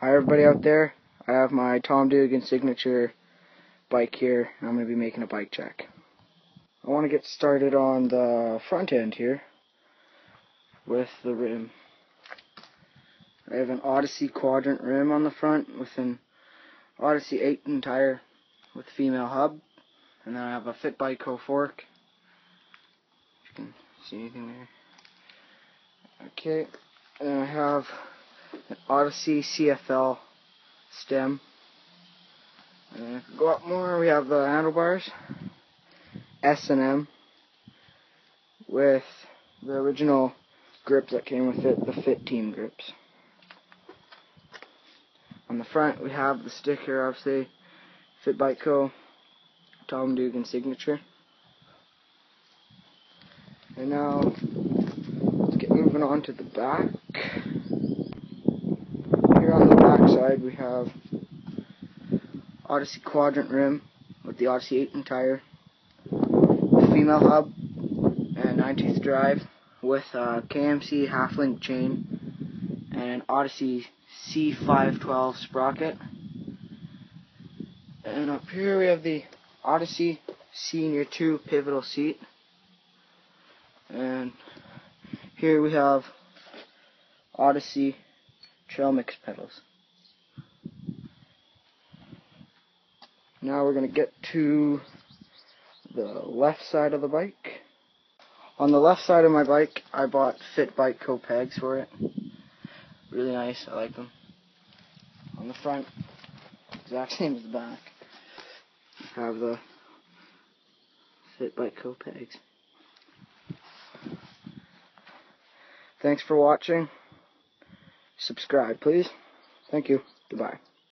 Hi everybody out there, I have my Tom Dugan signature bike here, and I'm going to be making a bike check. I want to get started on the front end here with the rim. I have an Odyssey quadrant rim on the front with an Odyssey 18 tire with female hub, and then I have a Fit Bikeco fork. If you can see anything there. Okay, and then I have an Odyssey CFL stem. And if we go up more, we have the handlebars, S&M, with the original grip that came with it, the Fit Team grips. On the front, we have the sticker, obviously, Fit Bikeco, Tom Dugan signature. And now, let's get moving on to the back. Here on the back side, we have Odyssey quadrant rim with the Odyssey 18 tire, female hub, and 9-tooth drive with a KMC half-link chain and an Odyssey C512 sprocket. And up here we have the Odyssey Senior 2 pivotal seat. And here we have Odyssey trail mix pedals. Now we're going to get to the left side of the bike. On the left side of my bike, I bought Fit Bikeco pegs for it. Really nice, I like them. On the front, exact same as the back, I have the Fit Bikeco pegs. Thanks for watching. Subscribe, please. Thank you. Goodbye.